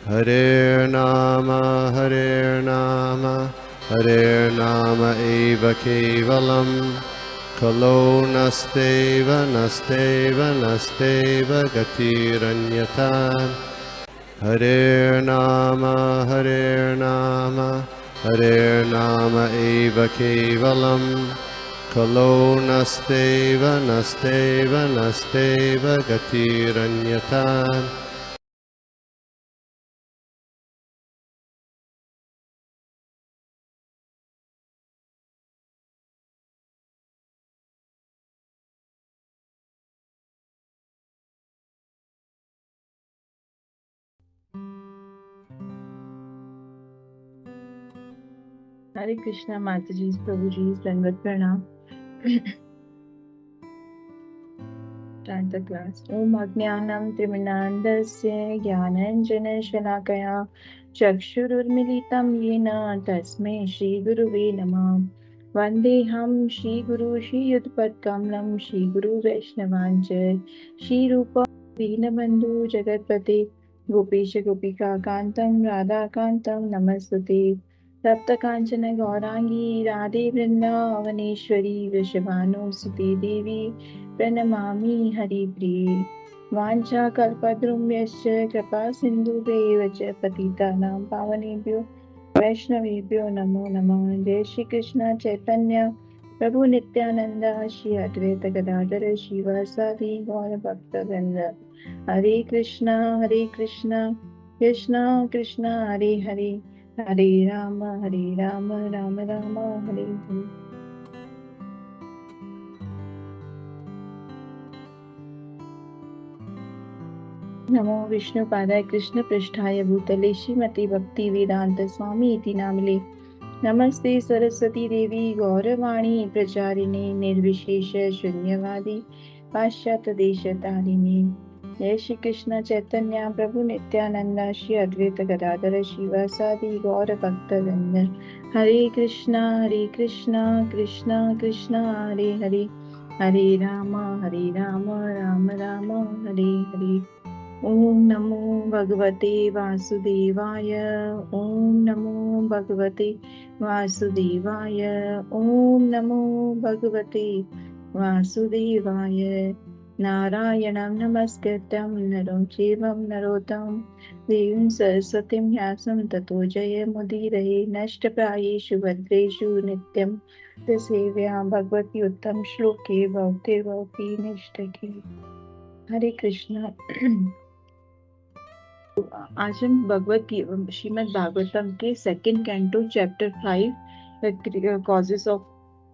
Hare Nama Hare Nama eva kevalam Kalo nasteva gatiranyata Hare Nama eva kevalam Kalo nasteva gatiranyata हरे कृष्णा माता जी, प्रभु जी, संगत प्रणाम। Start the class. ओम अज्ञानं तिमिरान्धस्य ज्ञानाञ्जनशलाकया चक्षुरुन्मीलितं येन तस्मै श्रीगुरुवे नमः। वन्देऽहं श्रीगुरु श्रीयुतपत्कमलं श्रीगुरुवैष्णवाञ्च श्रीरूपं दीनबन्धु जगत्पते गोपेश गोपिकान्तं राधाकान्तं नमस्तुते। सप्तकाञ्चन गौराङ्गी राधे वृन्दावनेश्वरी वृषभानुसुते देवी प्रणमामि हरिप्रिये। वाञ्छाकल्पद्रुम्यश्च कृपा सिन्धुभ्येव च पतितानां पावनेभ्यो वैष्णवेभ्यो नमो नमः। जय श्री कृष्ण चैतन्य प्रभु नित्यानंद श्री अद्वैत गदाधर श्रीवासादि गौर भक्तवृंद। हरे कृष्णा कृष्णा कृष्णा हरे हरे, हरे राम राम राम हरे हरे। नमो विष्णुपादाय कृष्णपृष्ठाय भूतले श्रीमते भक्ति वेदांत स्वामी इति नामले। नमस्ते सरस्वती देवी गौरवाणी प्रचारिणे निर्विशेष शून्यवादी पाश्चात्य देशतारिणे। जय श्री कृष्ण चैतन्य प्रभु नित्यानंद श्री अद्वैत गदाधर श्रीवासादि गौर भक्तवृंद। हरे कृष्णा कृष्णा कृष्णा हरे हरे, हरे राम राम राम हरे हरे। ओम नमो भगवते वासुदेवाय, ओम नमो भगवते वासुदेवाय, ओम नमो भगवते वासुदेवाय। नारायणं नमस्कृत्यं नरं चैव नरोत्तमं देवीं सरस्वतीं व्यासं ततो जयमुदीरये। नष्टप्रायेषु भद्रेषु नित्यं सेव्या भगवती उत्तम श्लोके भवते भवती निष्ठके। हरे कृष्णा। आज हम श्रीमद् भागवतम के second canto chapter 5 causes of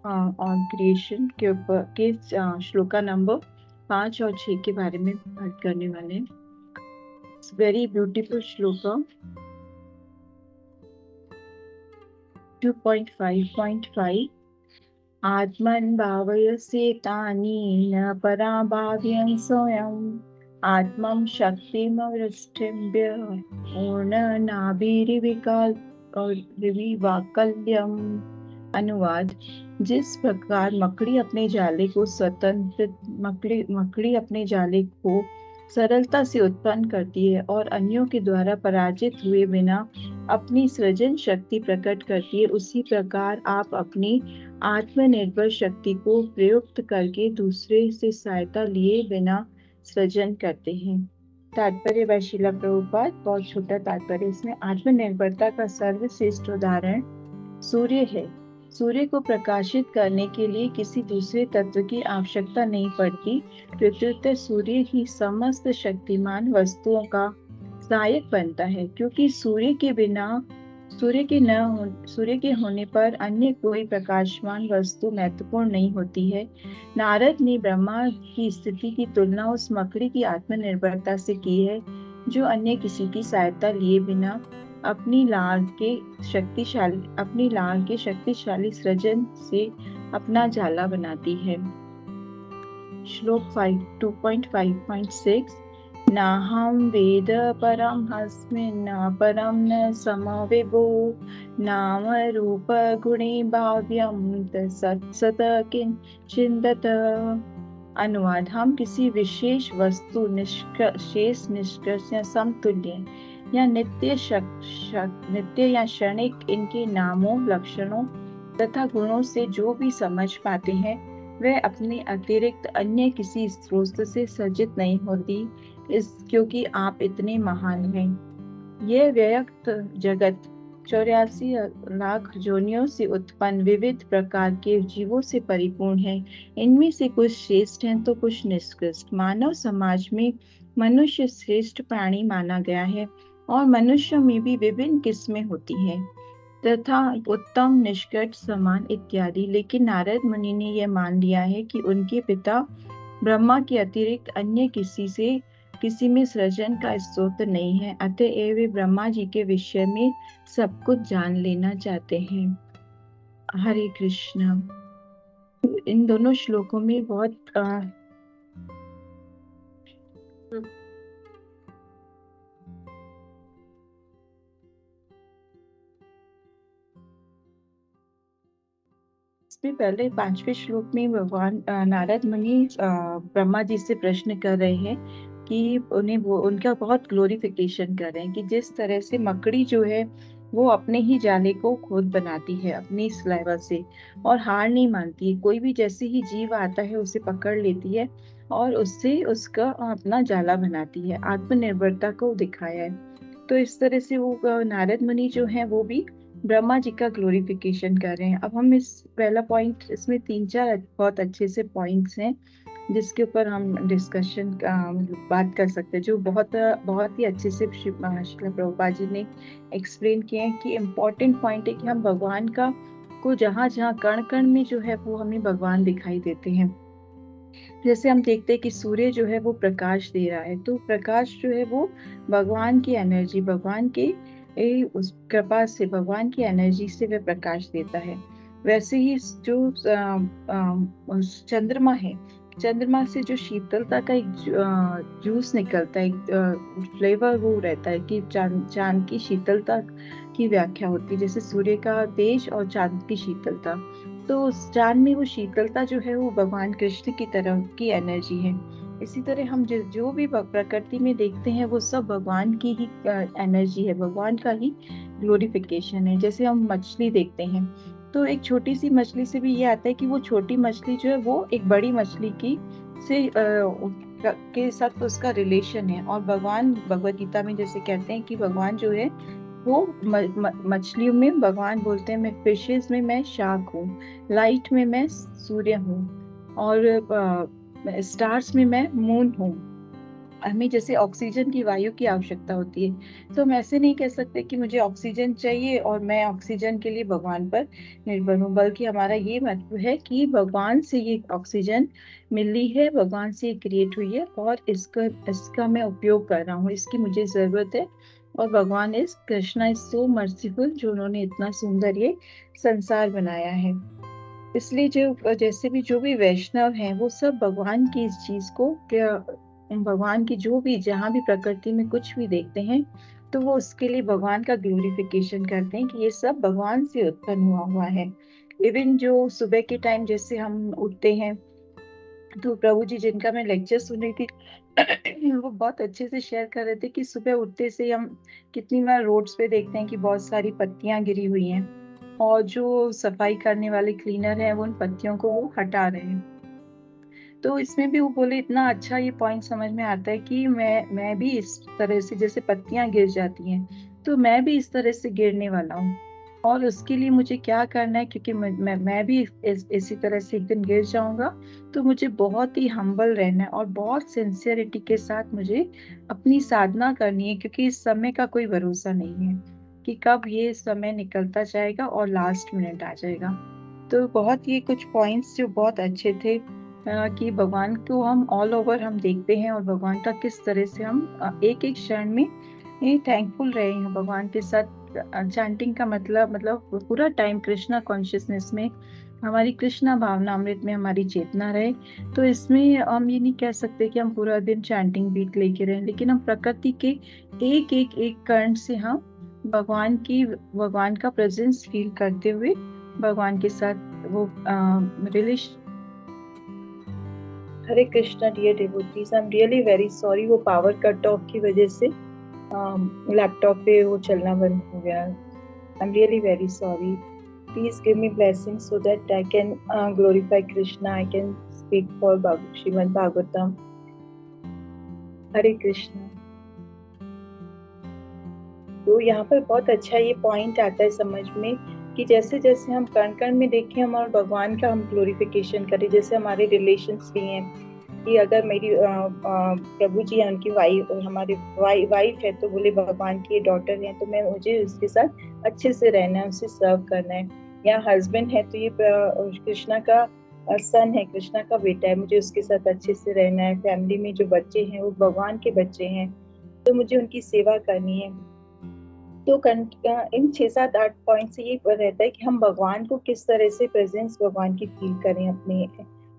creation के ऊपर के श्लोका नंबर 5 और 6 के बारे में बात करने वाले हैं। It's very beautiful shloka. 2.5.5 आत्मन भावयसेतानि न पराभाव्यं स्वयं आत्मं शक्तिमवृष्टिभ्य पूर्णनाभिर्विवाकल्यम। अनुवाद। जिस प्रकार मकड़ी अपने जाले को सरलता से उत्पन्न करती है और अन्यों के द्वारा पराजित हुए बिना अपनी सृजन शक्ति प्रकट करती है, उसी प्रकार आप अपनी आत्मनिर्भर शक्ति को प्रयुक्त करके दूसरे से सहायता लिए बिना सृजन करते हैं। तात्पर्य बाय श्रील प्रभुपाद। बहुत छोटा तात्पर्य इसमें। आत्मनिर्भरता का सर्वश्रेष्ठ उदाहरण सूर्य है। सूर्य को प्रकाशित करने के लिए किसी दूसरे तत्व की आवश्यकता नहीं पड़ती, प्रत्युत सूर्य ही समस्त शक्तिमान वस्तुओं का सहायक बनता है, क्योंकि सूर्य के होने पर अन्य कोई प्रकाशमान वस्तु महत्वपूर्ण नहीं होती है। नारद ने ब्रह्मा की स्थिति की तुलना उस मकड़ी की आत्मनिर्भरता से की है, जो अन्य किसी की सहायता लिए बिना अपनी लार के शक्तिशाली सृजन से अपना जाला बनाती है। श्लोक 2.5.6 नाहं वेद परं हस्मिन् न परं न समविभो नाम रूप गुणे भाव्यं तत्सत किंचिदत। अनुवाद। हम किसी विशेष वस्तु शेष निष्कर्ष या समतुल्य या नित्य या क्षणिक इनके नामों, लक्षणों तथा गुणों से जो भी समझ पाते हैं, वह अपने अतिरिक्त अन्य किसी स्रोत से सज्जित नहीं होती, क्योंकि आप इतने महान हैं। यह व्यक्त जगत 84 लाख योनियों से उत्पन्न विविध प्रकार के जीवों से परिपूर्ण है। इनमें से कुछ श्रेष्ठ हैं तो कुछ निष्कृष्ट। मानव समाज में मनुष्य श्रेष्ठ प्राणी माना गया है और मनुष्यों में भी विभिन्न किस्में होती हैं तथा उत्तम, निष्कट, समान इत्यादि। लेकिन नारद मुनि ने यह मान लिया है कि उनके पिता ब्रह्मा के अतिरिक्त अन्य किसी में सृजन का स्रोत नहीं है, अतएव वे ब्रह्मा जी के विषय में सब कुछ जान लेना चाहते हैं। हरे कृष्ण। इन दोनों श्लोकों में बहुत इसमें पहले 5वें श्लोक में भगवान नारद मुनि ब्रह्मा जी से प्रश्न कर रहे हैं कि उनका बहुत ग्लोरिफिकेशन कर रहे हैं कि जिस तरह से मकड़ी जो है वो अपने ही जाले को खुद बनाती है अपनी सलाइवा से और हार नहीं मानती है। कोई भी जैसे ही जीव आता है उसे पकड़ लेती है और उससे उसका अपना जाला बनाती है, आत्मनिर्भरता को दिखाया है। तो इस तरह से वो नारद मुनि जो है वो भी ब्रह्मा जी का ग्लोरिफिकेशन कर रहे हैं। अब हम इस पहला पॉइंट, इसमें 3-4 बहुत अच्छे से पॉइंट्स हैं जिसके ऊपर हम डिस्कशन बात कर सकते हैं, जो बहुत ही अच्छे से श्रील प्रभुपाद जी ने एक्सप्लेन किए हैं कि इम्पोर्टेंट पॉइंट है कि हम भगवान को जहाँ जहाँ कण कण में जो है वो हमें भगवान दिखाई देते हैं। जैसे हम देखते हैं कि सूर्य जो है वो प्रकाश दे रहा है, तो प्रकाश जो है वो भगवान की एनर्जी, भगवान के उस कृपा से, भगवान की एनर्जी से वह प्रकाश देता है। वैसे ही जो चंद्रमा है, चंद्रमा से जो शीतलता का एक जूस निकलता है, एक फ्लेवर वो रहता है कि चांद की शीतलता की व्याख्या होती है, जैसे सूर्य का तेज और चांद की शीतलता। तो उस चांद में वो शीतलता जो है वो भगवान कृष्ण की तरह की एनर्जी है। इसी तरह हम जो भी प्रकृति में देखते हैं वो सब भगवान की ही एनर्जी है, भगवान का ही ग्लोरिफिकेशन है। जैसे हम मछली देखते हैं तो एक छोटी सी मछली से भी ये आता है कि वो छोटी मछली जो है वो एक बड़ी मछली के साथ उसका रिलेशन है। और भगवान भगवद गीता में जैसे कहते हैं कि भगवान जो है वो मछलियों में भगवान बोलते हैं, मैं फिशेस में मैं शार्क हूँ, लाइट में मैं सूर्य हूँ और स्टार्स में मैं मून हूँ। हमें जैसे ऑक्सीजन की वायु की आवश्यकता होती है, तो हम ऐसे नहीं कह सकते कि मुझे ऑक्सीजन चाहिए और मैं ऑक्सीजन के लिए भगवान पर निर्भर हूँ, बल्कि हमारा ये महत्व है कि भगवान से ये ऑक्सीजन मिली है, भगवान से ये क्रिएट हुई है और इसका मैं उपयोग कर रहा हूँ, इसकी मुझे जरूरत है। और भगवान is Krishna is so merciful, जो उन्होंने इतना सुंदर ये संसार बनाया है। इसलिए जैसे भी जो भी वैष्णव हैं वो सब भगवान की इस चीज को, भगवान की जो भी जहाँ भी प्रकृति में कुछ भी देखते हैं तो वो उसके लिए भगवान का ग्लोरिफिकेशन करते हैं कि ये सब भगवान से उत्पन्न हुआ है। इवन जो सुबह के टाइम जैसे हम उठते हैं, तो प्रभु जी जिनका मैं लेक्चर सुन रही थी वो बहुत अच्छे से शेयर कर रहे थे कि सुबह उठते से हम कितनी बार रोड्स पे देखते हैं कि बहुत सारी पत्तियां गिरी हुई हैं और जो सफाई करने वाले क्लीनर हैं वो उन पत्तियों को वो हटा रहे हैं। तो इसमें भी वो बोले इतना अच्छा ये पॉइंट समझ में आता है कि मैं भी इस तरह से, जैसे पत्तियां गिर जाती हैं तो मैं भी इस तरह से गिरने वाला हूँ और उसके लिए मुझे क्या करना है, क्योंकि मैं भी इसी तरह से एक दिन गिर जाऊंगा। तो मुझे बहुत ही हम्बल रहना है और बहुत सिंसियरिटी के साथ मुझे अपनी साधना करनी है, क्योंकि इस समय का कोई भरोसा नहीं है कि कब ये समय निकलता जाएगा और लास्ट मिनट आ जाएगा। तो बहुत ये कुछ पॉइंट्स जो बहुत अच्छे थे कि भगवान को हम ऑल ओवर हम देखते हैं और भगवान का किस तरह से हम एक एक क्षण में थैंकफुल रहे हैं भगवान के साथ। चैंटिंग का मतलब पूरा टाइम कृष्णा कॉन्शियसनेस में, हमारी कृष्णा भावना अमृत में हमारी चेतना रहे। तो इसमें हम ये नहीं कह सकते कि हम पूरा दिन चैंटिंग बीट लेके रहें, लेकिन हम प्रकृति के एक कण से हम भगवान का प्रेजेंस फील करते हुए भगवान के साथ वो रिलेशन। Hare Krishna dear devotees, I am really very sorry वो पावर कट ऑफ की वजह से लैपटॉप पे वो चलना बंद हो गया। आई am really very sorry. Please give me blessings so that I can glorify Krishna. I can speak for Srimad Bhagavatam. हरे कृष्णा। तो यहाँ पर बहुत अच्छा ये पॉइंट आता है समझ में कि जैसे जैसे हम कण कण में देखें हम और भगवान का हम ग्लोरिफिकेशन करें। जैसे हमारे रिलेशंस भी हैं कि अगर मेरी प्रभु जी हैं, उनकी वाइफ, हमारे वाइफ है, तो बोले भगवान की डॉटर है, तो मैं मुझे उसके साथ अच्छे से रहना है, उसे सर्व करना है। या हस्बैंड है तो ये कृष्णा का सन है, कृष्णा का बेटा है, मुझे उसके साथ अच्छे से रहना है। फैमिली में जो बच्चे हैं वो भगवान के बच्चे हैं, तो मुझे उनकी सेवा करनी है। तो इन 6-7-8 पॉइंट से ये रहता है कि हम भगवान को किस तरह से प्रेजेंस भगवान की फील करें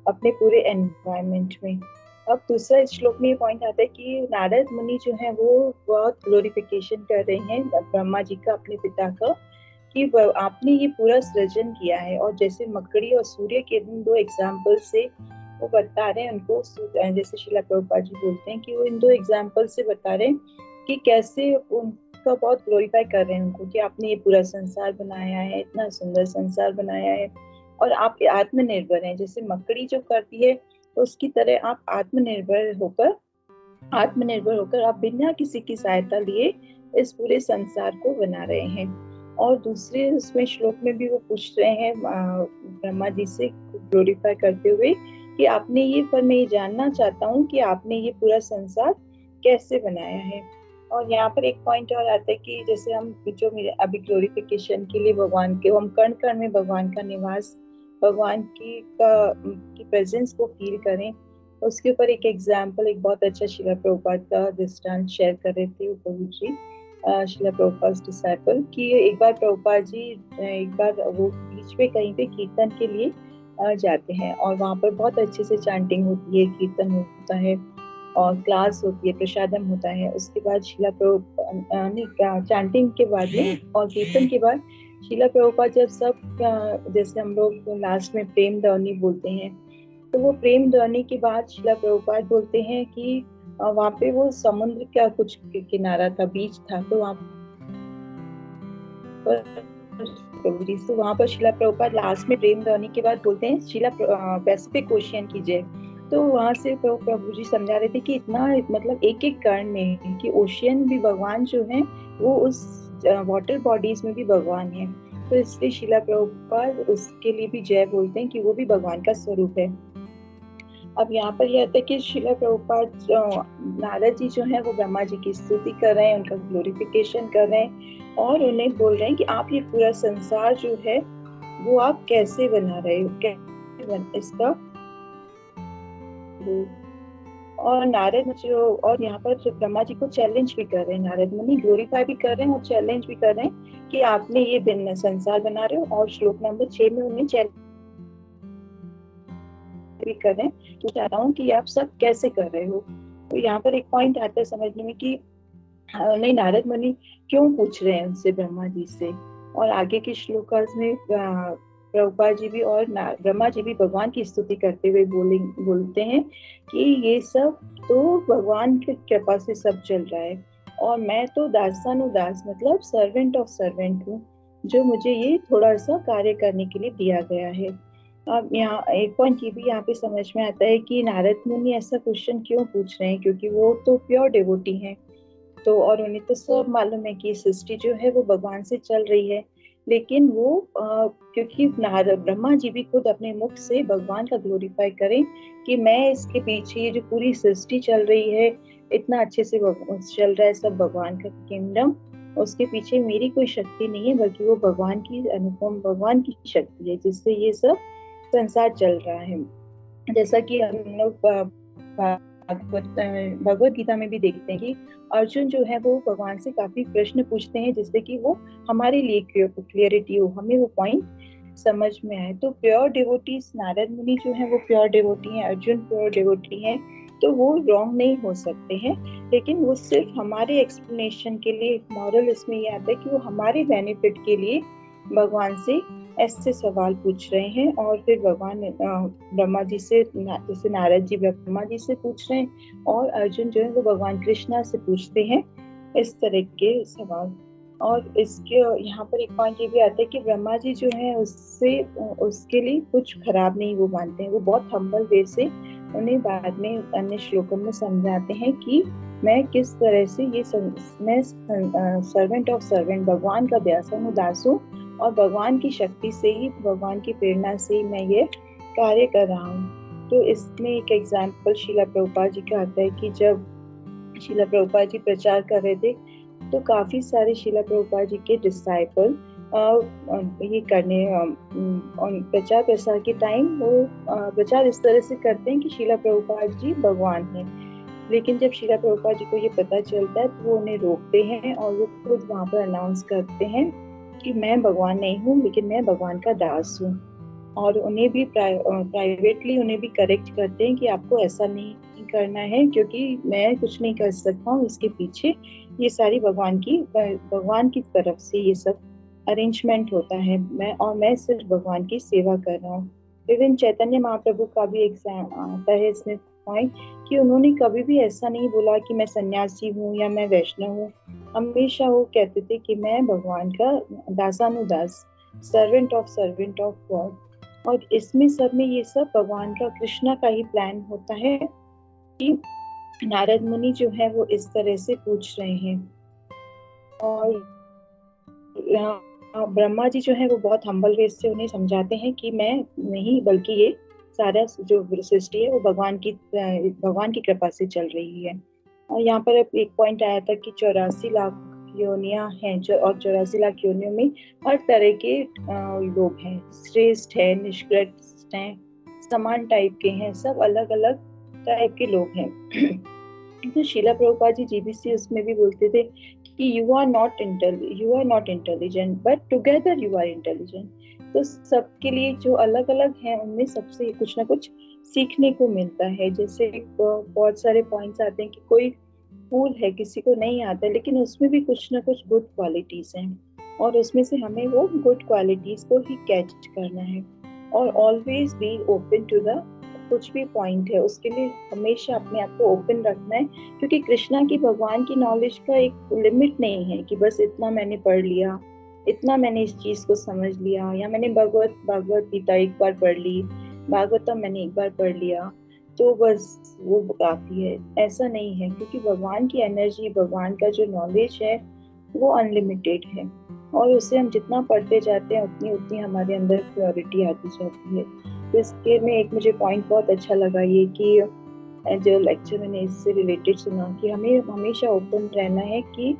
अपने पूरे एनवायरनमेंट में। अब दूसरा श्लोक में ये पॉइंट आता है कि नारद मुनि जो है वो बहुत ग्लोरिफिकेशन कर रहे हैं ब्रह्मा जी का, अपने पिता का, कि आपने ये पूरा सृजन किया है। और जैसे मकड़ी और सूर्य के इन 2 एग्जाम्पल से वो बता रहे हैं उनको, जैसे श्रीला प्रभुपाद जी बोलते हैं कि वो इन 2 एग्जाम्पल से बता रहे हैं कि कैसे उनका बहुत ग्लोरीफाई कर रहे हैं उनको, कि आपने ये पूरा संसार बनाया है, इतना सुंदर संसार बनाया है, और आप आत्मनिर्भर हैं। जैसे मकड़ी जो करती है उसकी तरह आप आत्मनिर्भर होकर आप बिना किसी की सहायता लिए इस पूरे संसार को बना रहे हैं। और दूसरे उसमें श्लोक में भी वो पूछ रहे हैं ब्रह्मा जी से ग्लोरीफाई करते हुए कि आपने ये, पर मैं ये जानना चाहता हूँ कि आपने ये पूरा संसार कैसे बनाया है। और यहाँ पर एक पॉइंट और आता है कि जैसे हम जो अभी ग्लोरिफिकेशन के लिए भगवान के, हम कण कण में भगवान का निवास, भगवान की प्रेजेंस को फील करें। उसके ऊपर एक एग्जाम्पल, एक बहुत अच्छा श्रीला प्रभुपाद का दृष्टांत शेयर कर रहे थे प्रभु जी, श्रीला प्रभुपाद डिसाइपल, कि एक बार प्रभुपाद जी एक बार वो बीच में कहीं पे कीर्तन के लिए जाते हैं, और वहाँ पर बहुत अच्छे से चैंटिंग होती है, कीर्तन होता है और क्लास होती है, प्रसादम होता है। उसके बाद श्रीला प्रभुपाद चैंटिंग के बाद में और कीर्तन के बाद श्रीला प्रभुपाद जब सब, जैसे हम लोग लास्ट में प्रेम ध्वनि बोलते हैं, तो वो प्रेम ध्वनि के बाद श्रीला प्रभुपाद बोलते हैं कि वहाँ पे वो समुद्र का कुछ किनारा था, बीच था, तो वहाँ पर तो वहाँ पर श्रीला प्रभुपाद लास्ट में प्रेम ध्वनि के बाद बोलते हैं श्रीला पैसिफिक ओशियन की जय। तो वहां से प्रभु जी समझा रहे थे कि इतना, मतलब एक एक कण में, कि ओशियन भी भगवान जो है वो उस वाटर बॉडीज में भी भगवान है। तो इसलिए श्रीला प्रभुपाद उसके लिए भी जय बोलते हैं कि वो भी भगवान का स्वरूप है। अब यहाँ पर यह आता है कि श्रीला प्रभुपाद नारद जी जो है वो ब्रह्मा जी की स्तुति कर रहे हैं, उनका ग्लोरिफिकेशन कर रहे हैं, और उन्हें बोल रहे हैं कि आप ये पूरा संसार जो है वो आप कैसे बना रहे हो, कैसे इसका। और नारद जो, और यहाँ पर ब्रह्मा जी को चैलेंज भी कर रहे हैं, नारद मुनि ग्लोरीफाई भी कर रहे हैं और चैलेंज भी कर रहे हैं कि आपने ये भिन्न संसार बना रहे हो। और श्लोक नंबर 6 में उन्हें चैलेंज भी कर रहे हैं कि चाहता हूँ कि आप सब कैसे कर रहे हो। तो यहाँ पर एक पॉइंट आता है समझने में कि नहीं, नारद मुनि क्यों पूछ रहे हैं उनसे, ब्रह्मा जी से। और आगे के श्लोक में प्रभुपाद जी भी और ब्रह्मा जी भी भगवान की स्तुति करते हुए बोलते हैं कि ये सब तो भगवान की कृपा से सब चल रहा है, और मैं तो दासानुदास, मतलब सर्वेंट ऑफ सर्वेंट हूँ, जो मुझे ये थोड़ा सा कार्य करने के लिए दिया गया है। अब यहाँ एक पॉइंट ये भी यहाँ पे समझ में आता है कि नारद मुनि ऐसा क्वेश्चन क्यों पूछ रहे हैं, क्योंकि वो तो प्योर डिवोटी हैं, तो और उन्हें तो सब मालूम है कि सृष्टि जो है वो भगवान से चल रही है। लेकिन वो क्योंकि ब्रह्मा जी भी खुद अपने मुख से भगवान का ग्लोरीफाई करें कि मैं इसके पीछे, ये जो पूरी सृष्टि चल रही है, इतना अच्छे से चल रहा है सब भगवान का किंगडम, उसके पीछे मेरी कोई शक्ति नहीं है, बल्कि वो भगवान की अनुपम, भगवान की शक्ति है जिससे ये सब संसार चल रहा है। जैसा कि हम लोग भगवत गीता में भी देखते हैं कि अर्जुन जो है वो भगवान से काफी प्रश्न पूछते हैं, जिससे कि वो हमारे लिए क्लियरिटी हो, हमें वो पॉइंट समझ में आए। तो प्योर डिवोटीज, नारद मुनि जो है वो प्योर डिवोटी हैं, अर्जुन प्योर डिवोटी हैं, तो वो रॉन्ग नहीं हो सकते हैं। लेकिन वो सिर्फ हमारे एक्सप्लेनेशन के लिए, मॉरल इसमें ये आता है कि वो हमारे बेनिफिट के लिए भगवान से ऐसे सवाल पूछ रहे हैं। और फिर भगवान ब्रह्मा जी से, जैसे नारद जी ब्रह्मा जी से पूछ रहे हैं, और अर्जुन जो है वो भगवान कृष्णा से पूछते हैं इस तरह के सवाल। और इसके यहाँ पर एक पॉइंट ये भी आता है कि ब्रह्मा जी जो है उससे उसके लिए कुछ खराब नहीं वो मानते हैं। वो बहुत हम्बल वे से उन्हें बाद में अन्य श्लोकों में समझाते हैं कि मैं किस तरह से मैं सर्वेंट ऑफ सर्वेंट, भगवान का दासन हूँ, दास हूँ, और भगवान की शक्ति से ही, भगवान की प्रेरणा से ही मैं ये कार्य कर रहा हूँ। तो इसमें एक एग्जाम्पल शिला प्रभुपाद जी का आता है कि जब शिला प्रभुपाद जी प्रचार कर रहे थे तो काफी सारे शिला प्रभुपाद जी के डिसाइपल ये करने प्रचार प्रसार के टाइम वो प्रचार इस तरह से करते हैं कि शिला प्रभुपाद जी भगवान हैं। लेकिन जब शिला प्रभुपाद जी को ये पता चलता है तो वो उन्हें रोकते हैं और वो खुद वहां पर अनाउंस करते हैं कि मैं भगवान नहीं हूँ, लेकिन मैं भगवान का दास हूँ। और उन्हें भी प्राइवेटली उन्हें भी करेक्ट करते हैं कि आपको ऐसा नहीं करना है, क्योंकि मैं कुछ नहीं कर सकता हूँ, इसके पीछे ये सारी भगवान की तरफ से ये सब अरेंजमेंट होता है। मैं सिर्फ भगवान की सेवा कर रहा हूँ। इवन चैतन्य महाप्रभु का भी एग्जाम आता है इसमें पॉइंट कि उन्होंने कभी भी ऐसा नहीं बोला कि मैं सन्यासी हूँ या मैं वैष्णव हूँ। हमेशा वो कहते थे कि मैं भगवान का दासानुदास, सर्वेंट ऑफ गॉड। और इसमें सब में ये सब भगवान का, कृष्णा का ही प्लान होता है कि नारद मुनि जो है वो इस तरह से पूछ रहे हैं। और ब्रह्मा जी जो है वो बहुत हम्बल वे से उन्हें समझाते हैं कि मैं नहीं, बल्कि ये सारा जो सृष्टि है वो भगवान की कृपा से चल रही है। और यहाँ पर एक पॉइंट आया था कि 84 लाख योनियां हैं और 84 लाख योनियों में हर तरह के लोग हैं, श्रेष्ठ है, निष्कृष्ट हैं, समान टाइप के हैं, सब अलग अलग टाइप के लोग हैं। तो शीला प्रभुपाद जी जीबीसी उसमें भी बोलते थे कि you are not intelligent but together you are intelligent. तो सबके लिए जो अलग अलग हैं उनमें सबसे कुछ ना कुछ सीखने को मिलता है। जैसे बहुत सारे पॉइंट्स आते हैं कि कोई फूल है, किसी को नहीं आता, लेकिन उसमें भी कुछ ना कुछ गुड क्वालिटीज हैं और उसमें से हमें वो गुड क्वालिटीज को ही कैच करना है। और always be open to the, कुछ भी पॉइंट है उसके लिए हमेशा अपने आप को ओपन रखना है, क्योंकि कृष्णा की, भगवान की नॉलेज का एक लिमिट नहीं है कि बस इतना मैंने पढ़ लिया, इतना मैंने इस चीज को समझ लिया, या मैंने भगवत गीता एक बार पढ़ ली, भागवतम मैंने एक बार पढ़ लिया तो बस वो काफी है। ऐसा नहीं है, क्योंकि भगवान की एनर्जी, भगवान का जो नॉलेज है वो अनलिमिटेड है और उसे हम जितना पढ़ते जाते हैं उतनी उतनी हमारे अंदर प्योरिटी आती जाती है। तो इसके में एक मुझे पॉइंट बहुत अच्छा लगा ये कि जो लेक्चर मैंने इससे रिलेटेड सुना कि हमें हमेशा ओपन रहना है, कि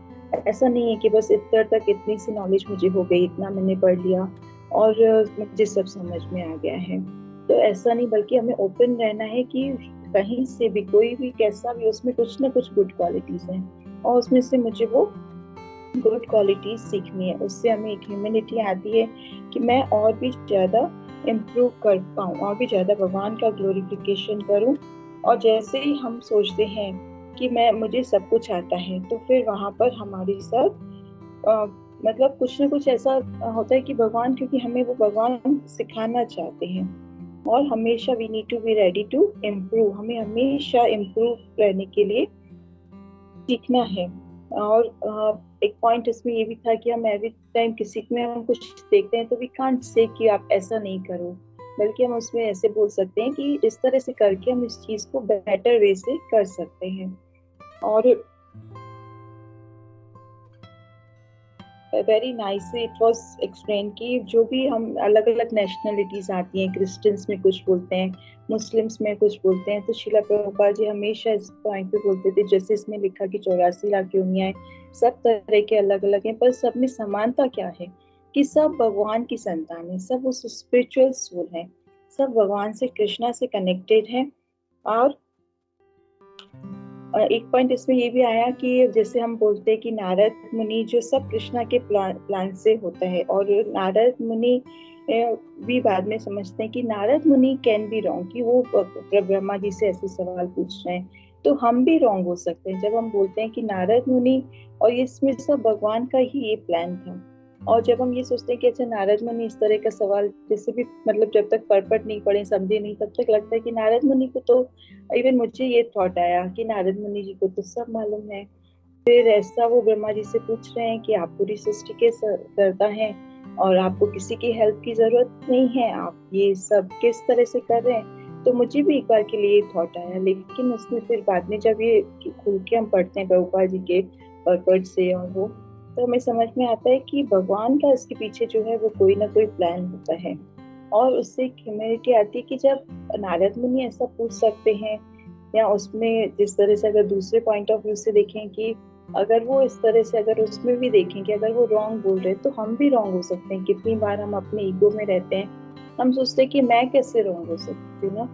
ऐसा नहीं है कि बस इतना तक, इतनी सी नॉलेज मुझे हो गई, इतना मैंने पढ़ लिया और मुझे सब समझ में आ गया है। तो ऐसा नहीं, बल्कि हमें ओपन रहना है कि कहीं से भी, कोई भी कैसा भी, उसमें कुछ ना कुछ गुड क्वालिटीज हैं और उसमें से मुझे वो गुड क्वालिटीज सीखनी है। उससे हमें एक ह्यूमैनिटी आती है कि मैं और भी ज्यादा इम्प्रूव कर पाऊँ, और भी ज्यादा भगवान का ग्लोरिफिकेशन करूँ। और जैसे ही हम सोचते हैं कि मुझे सब कुछ आता है, तो फिर वहां पर हमारे साथ मतलब कुछ ना कुछ ऐसा होता है कि भगवान, क्योंकि हमें वो भगवान सिखाना चाहते हैं और हमेशा we need to be ready to improve. हमें हमेशा इम्प्रूव रहने के लिए सीखना है। और एक पॉइंट इसमें ये भी था कि हम एवरी टाइम किसी में हम कुछ देखते हैं तो वी कांट से कि आप ऐसा नहीं करो, बल्कि हम उसमें ऐसे बोल सकते हैं कि इस तरह से करके हम इस चीज को बेटर वे से कर सकते हैं। और very nicely it was explain कि जो भी हम अलग अलग नेशनलिटीज आती हैं, क्रिश्चियंस में कुछ बोलते हैं, मुस्लिम्स में कुछ बोलते हैं, तो शिला प्रभुपाद जी हमेशा इस पॉइंट पे बोलते थे, जैसे इसमें लिखा कि 84 लाख योनियां सब तरह के अलग अलग हैं, पर सब में समानता क्या है कि सब भगवान की संतान है, सब उस स्पिरिचुअल सोल है, सब भगवान से, कृष्णा से कनेक्टेड है। और एक पॉइंट इसमें ये भी आया कि जैसे हम बोलते हैं कि नारद मुनि जो सब कृष्णा के प्लान से होता है, और नारद मुनि भी बाद में समझते हैं कि नारद मुनि कैन बी रॉन्ग, कि वो ब्रह्मा जी से ऐसे सवाल पूछ रहे हैं, तो हम भी रॉन्ग हो सकते हैं जब हम बोलते हैं कि नारद मुनि, और इसमें सब भगवान का ही ये प्लान था। और जब हम ये सोचते हैं कि अच्छा नारद मुनि इस तरह का सवाल, जैसे भी मतलब जब तक परपट नहीं पढ़े, समझे नहीं, तब तक लगता है कि नारद मुनि को तो, इवन मुझे ये थॉट आया कि नारद मुनि जी को तो सब मालूम है, फिर ऐसा वो ब्रह्मा जी से पूछ रहे हैं कि आप पूरी सृष्टि के करता हैं और आपको किसी की हेल्प की जरूरत नहीं है, आप ये सब किस तरह से कर रहे हैं। तो मुझे भी एक बार के लिए थॉट आया, लेकिन उसमें फिर बाद में जब ये खुल के हम पढ़ते हैं प्रभुपाद जी के पर्पट से और वो, तो हमें समझ में आता है कि भगवान का इसके पीछे जो है वो कोई ना कोई प्लान होता है। और उससे एक ह्यूमैनिटी आती है कि जब नारद मुनि ऐसा पूछ सकते हैं, या उसमें जिस तरह से अगर दूसरे पॉइंट ऑफ व्यू से देखें कि अगर वो इस तरह से, अगर उसमें भी देखें कि अगर वो रॉन्ग बोल रहे तो हम भी रॉन्ग हो सकते हैं। कितनी बार हम अपने ईगो में रहते हैं, हम सोचते हैं कि मैं कैसे रॉन्ग हो सकती हूँ ना।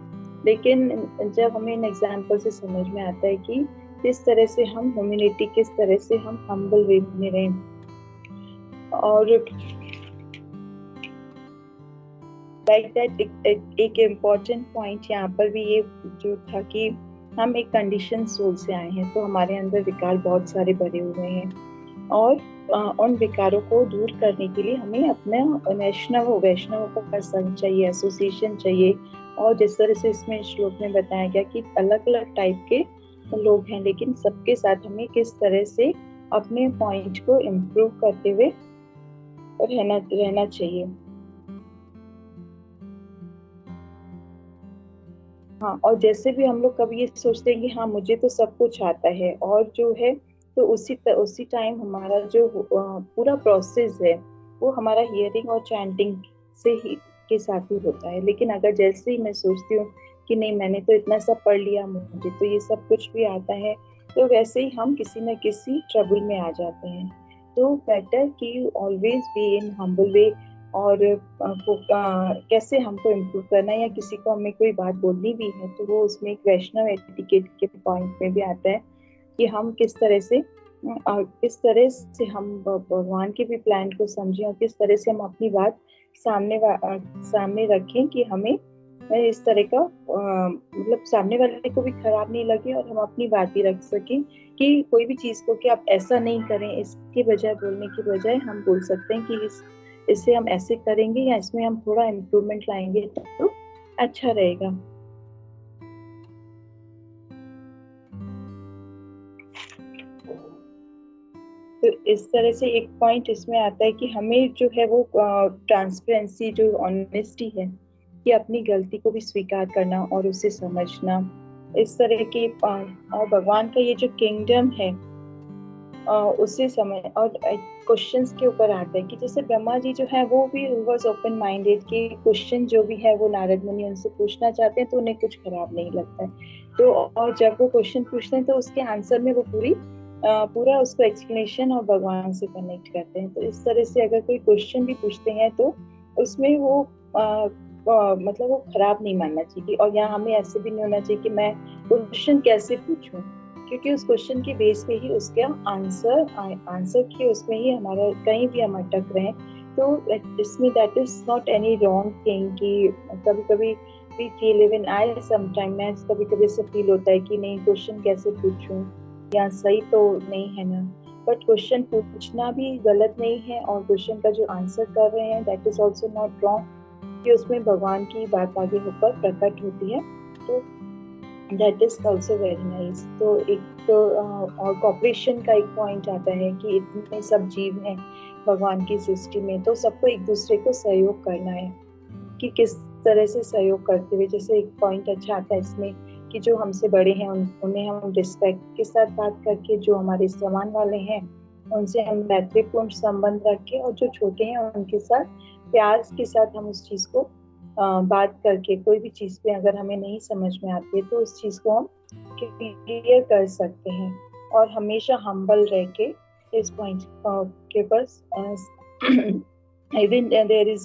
लेकिन जब हमें इन एग्जाम्पल से समझ में आता है कि किस तरह से हम ह्यूमैनिटी, किस तरह से हम हम्बल वे में रहें। और लाइक दैट एक इम्पॉर्टेंट पॉइंट यहाँ पर भी ये जो था कि हम एक कंडीशन सोल से आए हैं, तो हमारे अंदर विकार बहुत सारे भरे हुए हैं, और उन विकारों को दूर करने के लिए हमें अपना वैष्णव का संग चाहिए, एसोसिएशन चाहिए। और जिस तरह से इसमें श्लोक में बताया गया कि अलग अलग टाइप के लोग हैं, लेकिन सबके साथ हमें किस तरह से अपने पॉइंट को इम्प्रूव करते हुए रहना चाहिए। हाँ, और जैसे भी हम लोग कभी ये सोचते हैं कि हाँ मुझे तो सब कुछ आता है, और जो है तो उसी टाइम हमारा जो पूरा प्रोसेस है वो हमारा हियरिंग और चैंटिंग से ही के साथ ही होता है। लेकिन अगर जैसे ही मैं सोचती हूँ कि नहीं मैंने तो इतना सब पढ़ लिया, मुझे तो ये सब कुछ भी आता है, तो वैसे ही हम किसी न किसी ट्रबल में आ जाते हैं। तो बेटर कि ऑलवेज बी इन हम्बल वे। और कैसे हमको इम्प्रूव करना है, या किसी को हमें कोई बात बोलनी भी है, तो वो उसमें एक वैष्णव एटिकेट के पॉइंट में भी आता है कि हम किस तरह से हम भगवान के भी प्लान को समझें, और किस तरह से हम अपनी बात सामने रखें कि हमें इस तरह का मतलब सामने वाले को भी खराब नहीं लगे, और हम अपनी बात भी रख सकें कि कोई भी चीज को कि आप ऐसा नहीं करें, इसके बजाय बोलने की बजाय हम बोल सकते हैं कि इसे हम ऐसे करेंगे या इसमें हम थोड़ा इम्प्रूवमेंट लाएंगे तो अच्छा रहेगा। तो इस तरह से एक पॉइंट इसमें आता है कि हमें जो है वो ट्रांसपेरेंसी, जो ऑनेस्टी है, कि अपनी गलती को भी स्वीकार करना और उसे समझना, इस तरह के और भगवान का ये जो किंगडम है उसे समझ। और क्वेश्चंस के ऊपर आता है कि जैसे ब्रह्मा जी जो है वो भी वाज ओपन माइंडेड, कि क्वेश्चन जो भी है वो नारद मुनि उनसे पूछना चाहते हैं तो उन्हें कुछ खराब नहीं लगता है। तो और जब वो क्वेश्चन पूछते हैं तो उसके आंसर में वो पूरा उसको एक्सप्लेनेशन और भगवान से कनेक्ट करते हैं। तो इस तरह से अगर कोई क्वेश्चन भी पूछते हैं तो उसमें वो मतलब वो खराब नहीं मानना चाहिए। और यहाँ हमें ऐसे भी नहीं होना चाहिए कि मैं क्वेश्चन कैसे पूछूं, क्योंकि उस क्वेश्चन की बेस पे ही उसका आंसर की उसमें ही हमारा कहीं भी हम अटक रहे हैं। तो इसमें that is not any wrong thing कि कभी कभी we feel, even I sometime, मैं कभी कभी ऐसा फील होता है कि नहीं क्वेश्चन कैसे पूछूं, या सही तो नहीं है ना। बट क्वेश्चन पूछना भी गलत नहीं है, और क्वेश्चन का जो आंसर कर रहे हैं that is also not wrong, कि उसमें भगवान की बात आगे होकर प्रकट होती है। तो that is also very nice. तो एक और कॉपरेशन का एक पॉइंट आता है कि इतने सब जीव हैं भगवान की सृष्टि में, तो सबको एक दूसरे को सहयोग करना है, कि किस तरह से सहयोग करते हुए। जैसे एक पॉइंट अच्छा आता है इसमें कि जो हमसे बड़े हैं उन्हें हम रिस्पेक्ट के साथ बात करके, जो हमारे समान वाले हैं उनसे हम मैत्रीपूर्ण संबंध रखें, और जो छोटे हैं उनके साथ प्यार के साथ हम उस चीज को बात करके, कोई भी चीज पे अगर हमें नहीं समझ में आती है तो उस चीज को हम क्लियर कर सकते हैं। और हमेशा हम्बल रह के इस पॉइंट के पास इवन देयर इज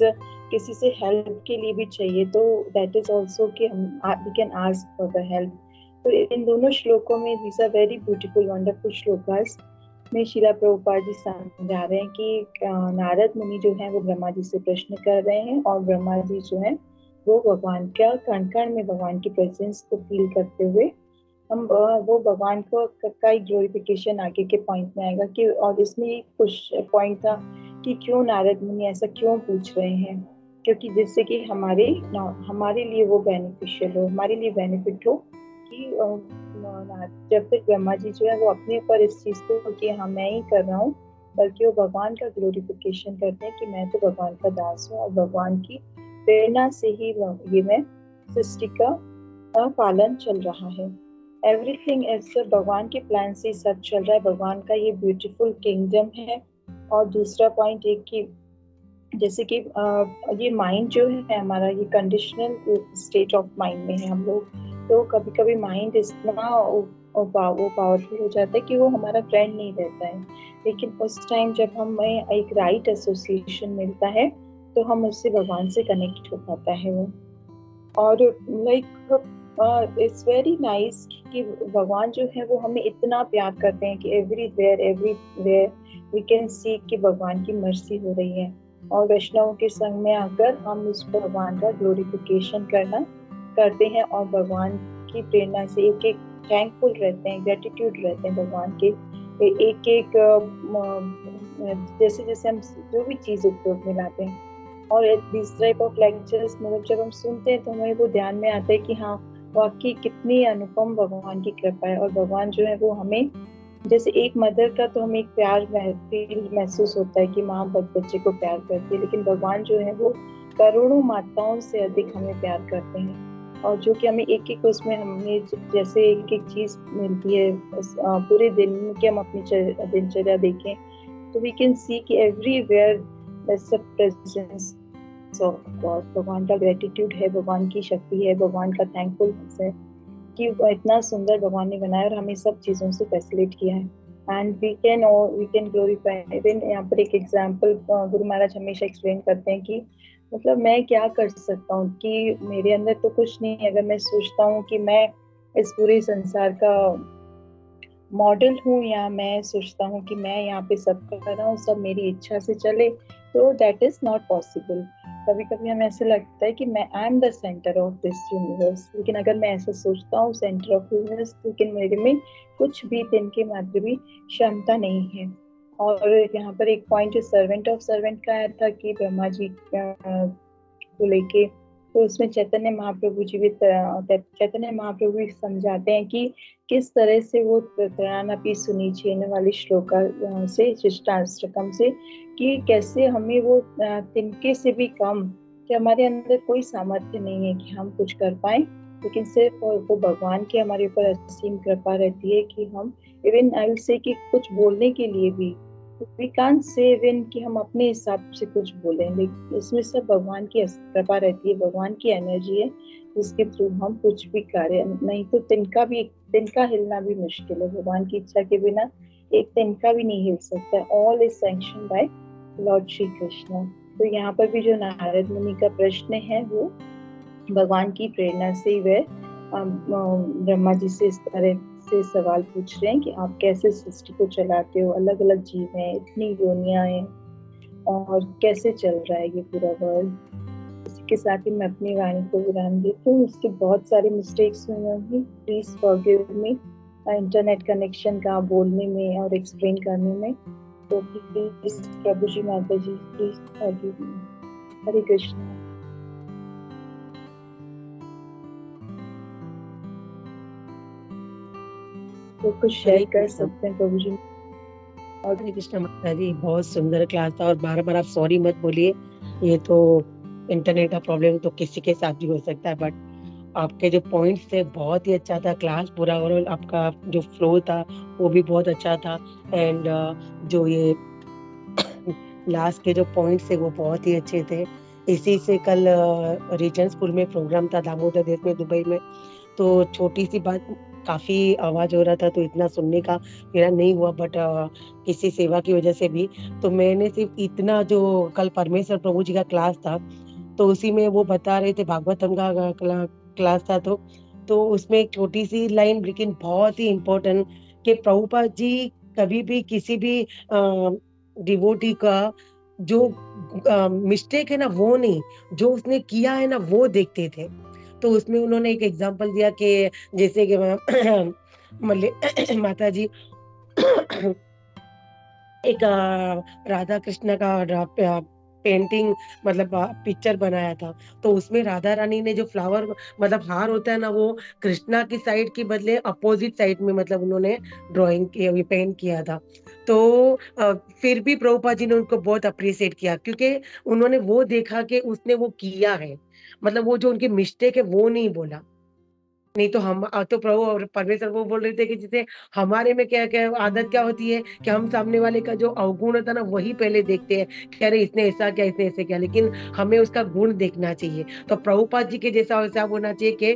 किसी से हेल्प के लिए भी चाहिए तो दैट इज ऑल्सो कि हम we can ask for the help. तो इन दोनों श्लोकों में these are very beautiful wonderful shlokas में शिला प्रभुपाद जी समझा रहे हैं कि नारद मुनि जो है वो ब्रह्मा जी से प्रश्न कर रहे हैं, और ब्रह्मा जी जो है वो भगवान का कण कण में भगवान की प्रेजेंस को फील करते हुए हम वो भगवान को का एक ग्लोरिफिकेशन आगे के पॉइंट में आएगा कि। और इसमें एक कुछ पॉइंट था कि क्यों नारद मुनि ऐसा क्यों पूछ रहे हैं, क्योंकि जिससे कि हमारे लिए वो बेनिफिशियल हो, हमारे लिए बेनिफिट हो, कि जब तक ब्रह्मा जी जो है वो अपने ऊपर इस चीज को कि हाँ मैं ही कर रहा हूँ, बल्कि वो भगवान का ग्लोरिफिकेशन करते हैं कि मैं तो भगवान का दास हूँ और भगवान की प्रेरणा से ही ये मैं सृष्टि का पालन चल रहा है। एवरीथिंग एज भगवान के प्लान से सब चल रहा है, भगवान का ये ब्यूटीफुल किंगडम है। और दूसरा पॉइंट एक कि जैसे कि ये माइंड जो है हमारा, ये कंडीशनल स्टेट ऑफ माइंड में है हम लोग। तो कभी कभी माइंड इतना वो पावरफुल हो जाता है कि वो हमारा फ्रेंड नहीं रहता है, लेकिन उस टाइम जब हमें एक राइट एसोसिएशन मिलता है तो हम उससे भगवान से कनेक्ट हो पाता है वो। और लाइक इट्स वेरी नाइस कि भगवान जो है वो हमें इतना प्यार करते हैं कि एवरीवेयर वी कैन सी कि भगवान की मर्सी हो रही है। और वैष्णव के संग में आकर हम उस भगवान का ग्लोरिफिकेशन करते हैं और भगवान की प्रेरणा से एक एक थैंकफुल रहते हैं, ग्रेटिट्यूड रहते हैं भगवान के एक एक जैसे जैसे हम जो भी चीज उपयोग में लाते हैं। और दिस टाइप ऑफ लेक्चर्स मतलब जब हम सुनते हैं तो हमें वो ध्यान में आता है कि हाँ वाकई कितनी अनुपम भगवान की कृपा है। और भगवान जो है वो हमें जैसे एक मदर का तो हमें एक प्यार फील महसूस होता है कि माँ बच्चे को प्यार करती है, लेकिन भगवान जो है वो करोड़ों माताओं से अधिक हमें प्यार करते हैं। और जो कि हमें एक एक उसमें हमें जैसे एक एक चीज मिलती है पूरे दिन में कि हम अपनी दिनचर्या देखें तो वी कैन सी कि एवरीवेयर प्रेजेंस ऑफ गॉड। भगवान का ग्रेटिट्यूड है, भगवान की शक्ति है, भगवान का थैंकफुलनेस है कि इतना सुंदर भगवान ने बनाया और हमें सब चीजों से फैसिलिट किया है। And we can glorify. Even यहाँ पर एक एग्जांपल गुरु महाराज हमेशा एक्सप्लेन करते हैं कि मतलब मैं क्या कर सकता हूँ कि मेरे अंदर तो कुछ नहीं है, अगर मैं सोचता हूँ कि मैं इस पूरे संसार का मॉडल हूँ या मैं सोचता हूँ कि मैं यहाँ पे सब कर रहा हूँ, सब मेरी इच्छा से चले, तो दैट इज नॉट पॉसिबल। कभी कभी हमें ऐसे लगता है कि मैं I am the centre of this universe, लेकिन अगर मैं ऐसा सोचता हूँ सेंटर ऑफ यूनिवर्स, लेकिन मेरे में कुछ भी दिन के मात्र भी क्षमता नहीं है। और यहाँ पर एक पॉइंट सर्वेंट ऑफ सर्वेंट का आया था कि ब्रह्मा जी को लेके, तो उसमें चैतन्य महाप्रभु जी भी चैतन्य महाप्रभु भी समझाते हैं कि किस तरह से वो त्रयानापि सुनीचेन वाली श्लोका से शिष्टाष्टकम से कि कैसे हमें वो तिनके से भी कम, कि हमारे अंदर कोई सामर्थ्य नहीं है कि हम कुछ कर पाए, लेकिन सिर्फ वो भगवान की हमारे ऊपर असीम कृपा रहती है कि हम इवन आई विल से कि कुछ बोलने के लिए भी वी कांट से इवन कि हम अपने हिसाब से कुछ बोलें, लेकिन इसमें सब भगवान की कृपा रहती है, भगवान की एनर्जी है जिसके थ्रू हम कुछ भी कार्य, नहीं तो तिनका हिलना भी मुश्किल है, भगवान की इच्छा के बिना एक तिनका भी नहीं हिल सकता। All is sanction bye Lord Shri Krishna. तो यहाँ पर भी जो नारद मुनि का प्रश्न है वो भगवान की प्रेरणा से वह ब्रह्मा जी से इस तरह से सवाल पूछ रहे हैं कि आप कैसे सृष्टि को चलाते हो, अलग अलग जीव हैं, इतनी योनियां हैं और कैसे चल रहा है ये पूरा वर्ल्ड। इसी के साथ ही मैं अपनी वाणी को विराम देती हूँ। इसके बहुत सारे मिस्टेक्स हुए होंगी, please forgive me internet connection का बोलने में और एक्सप्लेन करने में। तो प्लीज प्रभु जी माता जी प्लीज फॉरगिव मी। हरे कृष्ण। तो कुछ शेयर कर सकते हैं प्रभु जी। हरे कृष्ण माता जी, बहुत सुंदर क्लास था और बार बार आप सॉरी मत बोलिए, ये तो इंटरनेट का प्रॉब्लम तो किसी के साथ भी हो सकता है, बट आपके जो पॉइंट्स थे बहुत ही अच्छा था, क्लास पूरा ओवरऑल आपका जो फ्लो था वो भी बहुत अच्छा था। एंड जो ये लास्ट के जो पॉइंट्स थे वो बहुत ही अच्छे थे। इसी से कल रीजन स्कूल में प्रोग्राम था दामोदर देश में दुबई में, तो छोटी सी बात काफी आवाज हो रहा था तो इतना सुनने का मेरा नहीं हुआ, बट किसी सेवा की वजह से भी तो मैंने सिर्फ इतना, जो कल परमेश्वर प्रभु जी का क्लास था तो उसी में वो बता रहे थे भागवतम का क्लास था, तो उसमें एक छोटी सी लाइन लेकिन बहुत ही इम्पोर्टेंट कि प्रभुपाद जी कभी भी किसी भी डिवोटी का जो मिस्टेक है ना वो नहीं, जो उसने किया है ना वो देखते थे। तो उसमें उन्होंने एक एग्जांपल दिया कि जैसे कि माता जी एक राधा कृष्ण का पेंटिंग मतलब पिक्चर बनाया था, तो उसमें राधा रानी ने जो फ्लावर मतलब हार होता है ना, वो कृष्णा की साइड के बदले अपोजिट साइड में मतलब उन्होंने ड्राइंग किया, ये पेंट किया था। तो फिर भी प्रभुपाद जी ने उनको बहुत अप्रिशिएट किया, क्योंकि उन्होंने वो देखा कि उसने वो किया है, मतलब वो जो उनकी मिस्टेक है वो नहीं बोला। नहीं तो हम तो प्रभु और परमेश्वर वो बोल रहे थे कि जैसे हमारे में क्या-क्या आदत क्या होती है कि हम सामने वाले का जो अवगुण होता है ना, वही पहले देखते हैं कि अरे इसने ऐसा किया, इसने ऐसे किया, लेकिन हमें उसका गुण देखना चाहिए। तो प्रभुपाद जी के जैसा वैसा होना चाहिए कि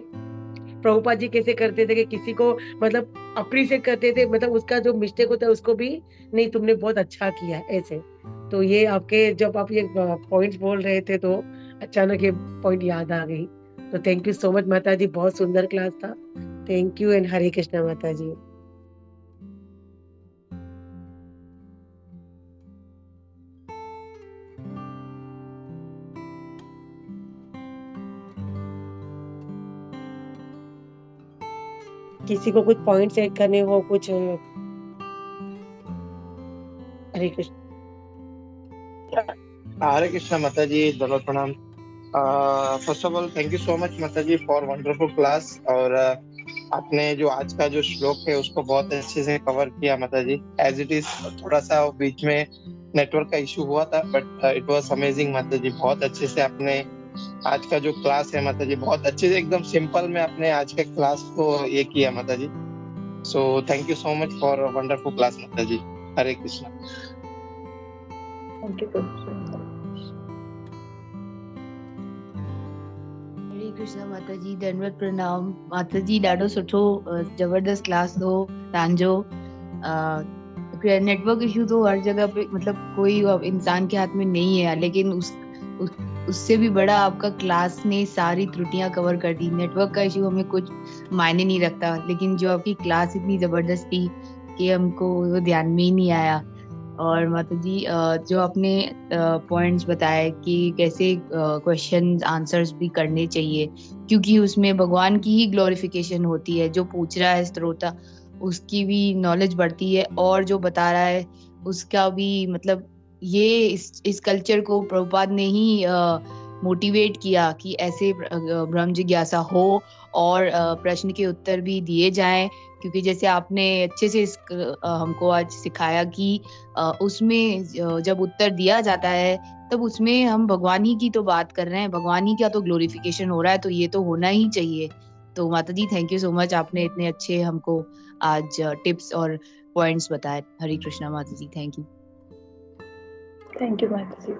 प्रभुपाद जी कैसे करते थे कि किसी को मतलब अप्रिशिएट करते थे, मतलब उसका जो मिस्टेक होता है उसको भी, नहीं तुमने बहुत अच्छा किया ऐसे। तो ये आपके जब आप ये पॉइंट्स बोल रहे थे तो अचानक ये पॉइंट याद आ गई। तो थैंक यू सो मच माता जी, बहुत सुंदर क्लास था। थैंक यू एंड हरे कृष्णा माता जी। किसी को कुछ पॉइंट्स ऐड करने हो कुछ हरे कृष्ण। हरे कृष्णा माता जी, दंडवत प्रणाम। First of all thank you so much माता जी फॉर वंडरफुल क्लास। और आपने जो आज का जो श्लोक है उसको बहुत अच्छे से कवर किया माता जी। एज इट इज थोड़ा सा बीच में नेटवर्क का इशू हुआ था, बट इट वाज अमेजिंग माता जी। बहुत अच्छे से आपने आज का जो क्लास है माता जी, बहुत अच्छे से एकदम सिंपल में आपने आज के क्लास को ये किया माता जी। So thank you so much for wonderful class माता जी। हरे कृष्णा। थैंक यू प्रभु। हरे कृष्णा माता जी, दंडवत प्रणाम माता जी। ॾाढो सुठो जबरदस्त क्लास हो तव्हांजो। नेटवर्क इशू तो हर जगह पे मतलब कोई इंसान के हाथ में नहीं है, लेकिन उससे भी बड़ा आपका क्लास ने सारी त्रुटियां कवर कर दी। नेटवर्क का इशू हमें कुछ मायने नहीं रखता, लेकिन जो आपकी क्लास इतनी जबरदस्त थी कि हमको वो ध्यान में ही नहीं आया। और माता जी जो आपने पॉइंट्स बताए कि कैसे क्वेश्चंस आंसर्स भी करने चाहिए, क्योंकि उसमें भगवान की ही ग्लोरिफिकेशन होती है। जो पूछ रहा है श्रोता, उसकी भी नॉलेज बढ़ती है, और जो बता रहा है उसका भी मतलब ये इस कल्चर को प्रभुपाद ने ही मोटिवेट किया कि ऐसे ब्रह्म जिज्ञासा हो और प्रश्न के उत्तर भी दिए जाएं। क्योंकि जैसे आपने अच्छे से हमको आज सिखाया कि उसमें जब उत्तर दिया जाता है तब उसमें हम भगवान ही की तो बात कर रहे हैं, भगवान ही का तो ग्लोरिफिकेशन हो रहा है, तो ये तो होना ही चाहिए। तो माता जी थैंक यू सो मच, आपने इतने अच्छे हमको आज टिप्स और पॉइंट्स बताए। हरे कृष्णा माता जी, थैंक यू। थैंक यू माता जी।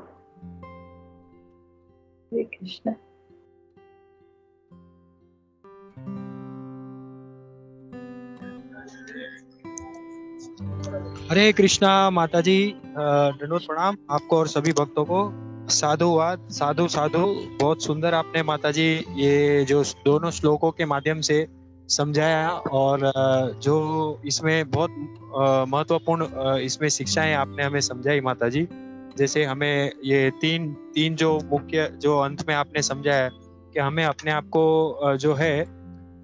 हरे कृष्णा। हरे कृष्णा माता जी, दंडवत प्रणाम आपको और सभी भक्तों को। साधुवाद, साधु साधु। बहुत सुंदर आपने माता जी ये जो दोनों श्लोकों के माध्यम से समझाया, और जो इसमें बहुत महत्वपूर्ण इसमें शिक्षाएं आपने हमें समझाई माता जी। जैसे हमें ये तीन तीन जो मुख्य जो अंत में आपने समझाया कि हमें अपने आप को जो है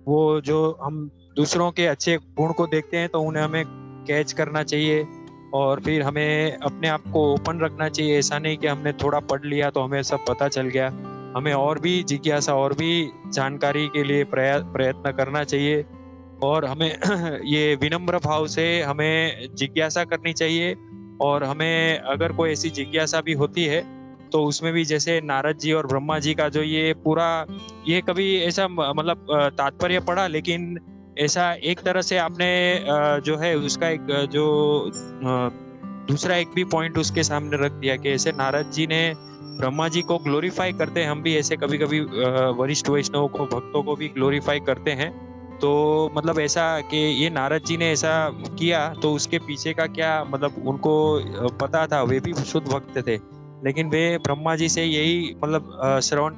वो जो हम दूसरों के अच्छे गुण को देखते हैं तो उन्हें हमें कैच करना चाहिए, और फिर हमें अपने आप को ओपन रखना चाहिए। ऐसा नहीं कि हमने थोड़ा पढ़ लिया तो हमें सब पता चल गया। हमें और भी जिज्ञासा और भी जानकारी के लिए प्रयत्न करना चाहिए, और हमें ये विनम्र भाव से हमें जिज्ञासा करनी चाहिए। और हमें अगर कोई ऐसी जिज्ञासा भी होती है तो उसमें भी जैसे नारद जी और ब्रह्मा जी का जो ये पूरा, ये कभी ऐसा मतलब तात्पर्य पढ़ा, लेकिन ऐसा एक तरह से आपने जो है उसका एक जो दूसरा एक भी पॉइंट उसके सामने रख दिया कि ऐसे नारद जी ने ब्रह्मा जी को ग्लोरीफाई करते हैं, हम भी ऐसे कभी कभी वरिष्ठ वैष्णवों को, भक्तों को भी ग्लोरीफाई करते हैं। तो मतलब ऐसा कि ये नारद जी ने ऐसा किया तो उसके पीछे का क्या मतलब उनको पता था, वे भी शुद्ध भक्त थे, लेकिन वे ब्रह्मा जी से यही मतलब श्रवण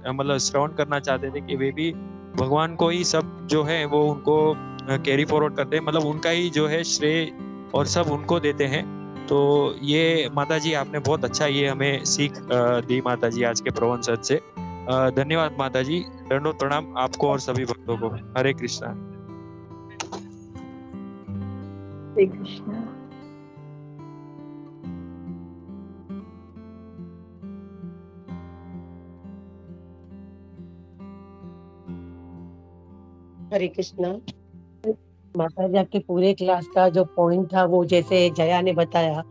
मतलब श्रवण करना चाहते थे कि वे भी भगवान को ही सब जो है वो उनको कैरी फॉरवर्ड करते हैं, मतलब उनका ही जो है श्रेय और सब उनको देते हैं। तो ये माता जी आपने बहुत अच्छा ये हमें सीख दी माता जी आज के प्रवचन से। धन्यवाद माता जी, दंडवत प्रणाम आपको और सभी भक्तों को। हरे कृष्णा। हरे कृष्णा। हरे कृष्णा। माता जी आपके पूरे क्लास का जो पॉइंट था वो जैसे जया ने बताया,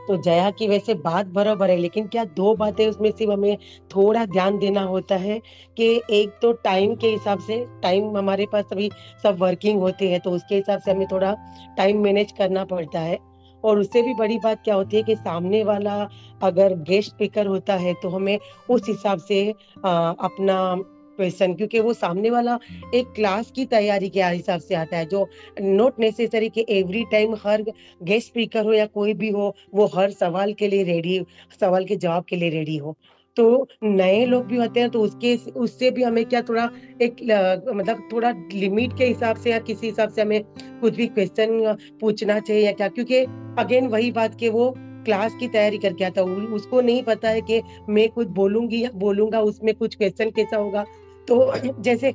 तो जया की वैसे बात बराबर है, लेकिन क्या दो बातें उसमें सिर्फ हमें थोड़ा ध्यान देना होता है कि एक तो टाइम के हिसाब से, टाइम हमारे पास अभी सब वर्किंग होते हैं तो उसके हिसाब से हमें थोड़ा टाइम मैनेज करना पड़ता है। और उससे भी बड़ी बात क्या होती है कि सामने वाला अगर गेस्ट स्पीकर होता है तो हमें उस हिसाब से अपना क्वेश्चन, क्योंकि वो सामने वाला एक क्लास की तैयारी के हिसाब से आता है, जो नॉट नेसेसरी कि एवरी टाइम हर गेस्ट स्पीकर हो या कोई भी हो वो हर सवाल के लिए रेडी, सवाल के जवाब के लिए रेडी हो। तो नए लोग भी होते हैं तो उसके उससे भी हमें क्या थोड़ा एक मतलब थोड़ा लिमिट के हिसाब से या किसी हिसाब से हमें कुछ भी क्वेश्चन पूछना चाहिए या क्या, क्योंकि अगेन वही बात कि वो क्लास की तैयारी करके आता है, उसको नहीं पता है कि मैं कुछ बोलूंगी या बोलूंगा उसमें कुछ क्वेश्चन कैसा होगा। तो जैसे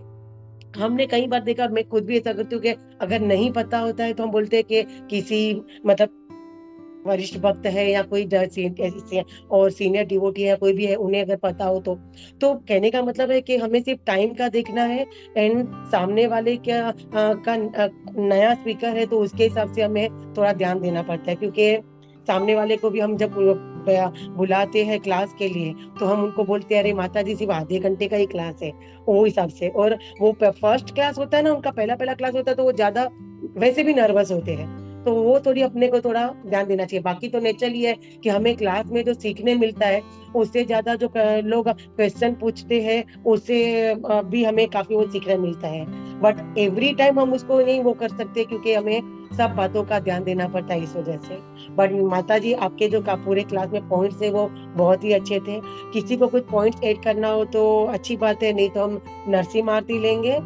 हमने कई बार देखा, मैं खुद भी ऐसा करती हूँ कि अगर नहीं पता होता है तो हम बोलते हैं कि किसी मतलब वरिष्ठ भक्त है या कोई और सीनियर डिवोटी है कोई भी है, उन्हें अगर पता हो तो कहने का मतलब है कि हमें सिर्फ टाइम का देखना है एंड सामने वाले नया स्पीकर है तो उसके हिसाब से हमें थोड़ा ध्यान देना पड़ता है, क्योंकि सामने वाले को भी हम जब बुलाते हैं क्लास के लिए तो हम उनको बोलते हैं अरे माता जी सिर्फ आधे घंटे का ही क्लास है, वो हिसाब से। और वो फर्स्ट क्लास होता है ना, उनका पहला पहला क्लास होता है तो वो ज्यादा वैसे भी नर्वस होते हैं, तो वो थोड़ी अपने को थोड़ा ध्यान देना चाहिए। बाकी तो नेचर ही है कि हमें क्लास में जो सीखने मिलता है उससे ज्यादा जो लोग क्वेश्चन पूछते हैं उससे भी हमें काफी वो सीखने मिलता है, बट एवरी टाइम हम उसको नहीं वो कर सकते क्योंकि हमें सब बातों का ध्यान देना पड़ता है इस वजह से। बट माता जी आपके जो पूरे क्लास में पॉइंट्स है वो बहुत ही अच्छे थे। किसी को कुछ पॉइंट्स ऐड करना हो तो अच्छी बात है, नहीं तो हम नरसिंह आरती लेंगे